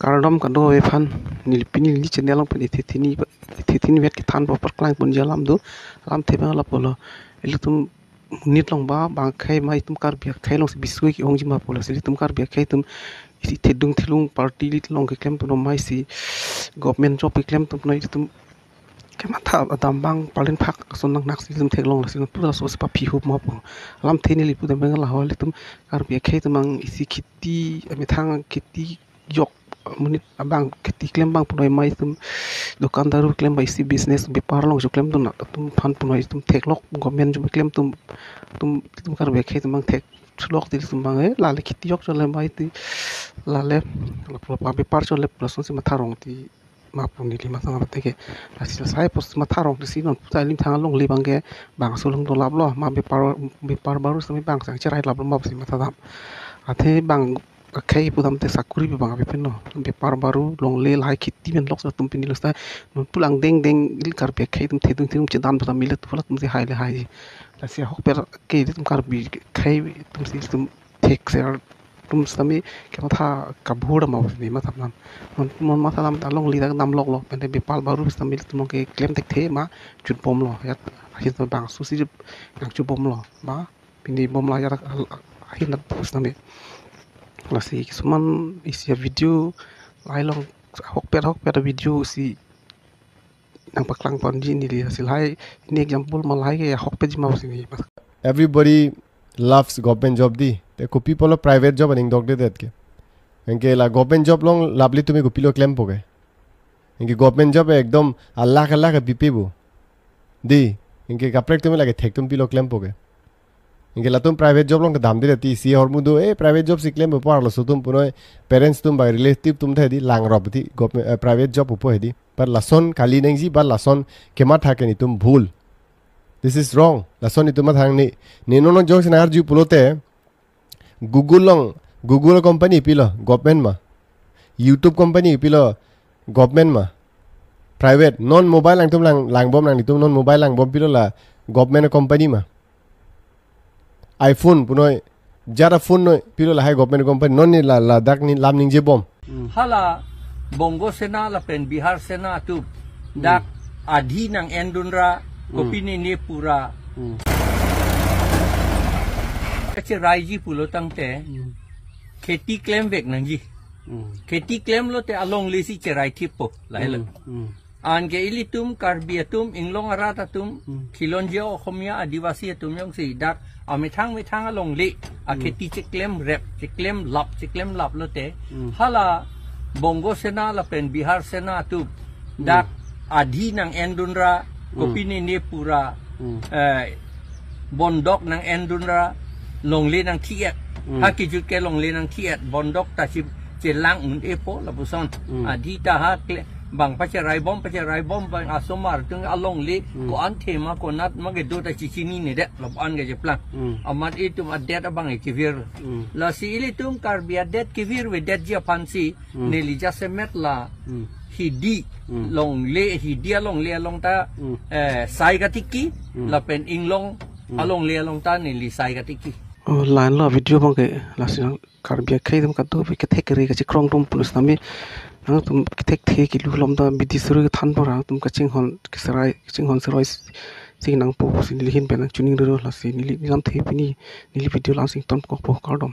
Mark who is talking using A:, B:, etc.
A: Kardom kado evan nilpini ni channel lang pani thetini vet ki than bo perklang pun jalam do lam theba la polo elitum nit long ba bang khai mai tum kar bia khai long bisui ki ong jima polo sili tum kar bia khai tum isi thedung thilung party lit long ke klem tum mai si government job ki klem tum noi tum kematha adam bang palen phak son nak nak sim thek long la sim pura so pa phi hup ma po lam theni li pu dem la hol tum kar bia khai tum ang isi khiti ami thang khiti yok menit abang keti klem bang punoi mai tum dukandaru klem bai si business be parlong jo klem tum tum phan punoi tum theklok government jo klem tum kar be khai tum bang thek lok ti tum bang la le kiti yok jo le mai ti la le pa be par jo le plus si matharong ti ma puni li ma thang te ke asi sai pos matharong ti si non puta lim thang long li bang ge bang so long do lab lo ma be par baru sami bang sang cherai lab lo ma si mathadam athe bang khai pudam te sakuri be bang be no be par baru long le lai khiti men lok tum pini losta non pulang deng deng il kar be khai tum thedung thum che dan pudam milet pula tum se hai le hai la se hok per ke tum kar bi khai tum si tum thek se tum sami ke ma tha ka bhur ma ni ma tham nam non ma tham ta long li da nam lok lo pen be par baru tum milet tum ke klem tek the ma chut bom lo ya hi to bang su si yang chu bom lo ba pini bom la ya hi na pus na me lasi kisuman isi video lailong hok per video si nang paklang pon ji ni li hasil ini example malai ke hok pe jima sini
B: everybody loves government job di te ko people of private job aning dog de det ke enke la government job long labli tumi ko pilo claim poge enke government job ekdom allah ka bipebu di enke kaprek tumi lage thek tum pilo claim poge इंके लातुम private job लोग दाम दे रहती सी और मुदो private job सिक्लेम पे पार लो सो तुम पुनो पेरेंट्स तुम बाय रिलेटिव तुम थे दी लांग रब थी गवर्नमेंट प्राइवेट जॉब ऊपर है दी पर लसन काली नहीं जी पर लसन के मत था के नहीं तुम भूल दिस इज रॉन्ग लसन नहीं तुम मत हांग नहीं नो जो सिनार जी पुलोते गूगल कंपनी पिलो गवर्नमेंट में यूट्यूब कंपनी पिलो गवर्नमेंट में प्राइवेट नॉन मोबाइल लांग तुम लांग बम लांग तुम नॉन मोबाइल लांग बम पिलो ला गवर्नमेंट कंपनी में iPhone punoi jara phone noi pilo la hai government company non ni la dak ni lam ning je bom
C: hala bongo sena la pen bihar sena tu dak adhi nang endunra kopini ni pura kache raiji pulo tangte kheti claim vek nang ji kheti claim lo te along lesi cherai thipo laila an ge ilitum karbiatum inglong arata tum khilonjio khomia adivasi tum yong si dak ami thang along le a kheti che claim rep che claim lap lo te hala bongo sena la pen bihar sena tu dak adhi nang endunra kopini ni pura bondok nang endunra long le nang thiet ha ki jut ke long le nang thiet bondok ta chi che lang un epo la buson adhi ta ha bang pacerai bom bang asomar tung along le ko an thema ko nat mage do ta chichini ne de lob an ge plan amat itum adet abang e kivir la si ili tum kar bi adet kivir we det ja pansi ne li ja semet la hidi long le hidia long le long ta sai gatiki la pen inglong along le long ta ne li sai gatiki
A: line lo video bang ke la si kar bi khai dum ka to ke thek ri ka chi krong tum pulus nami nang tum thek the ki lu lom da bidisru than pora tum ka ching hon serai sing nang po sin li hin pen chuning ro la si ni lam the pini ni video lang sing ton ko po kardom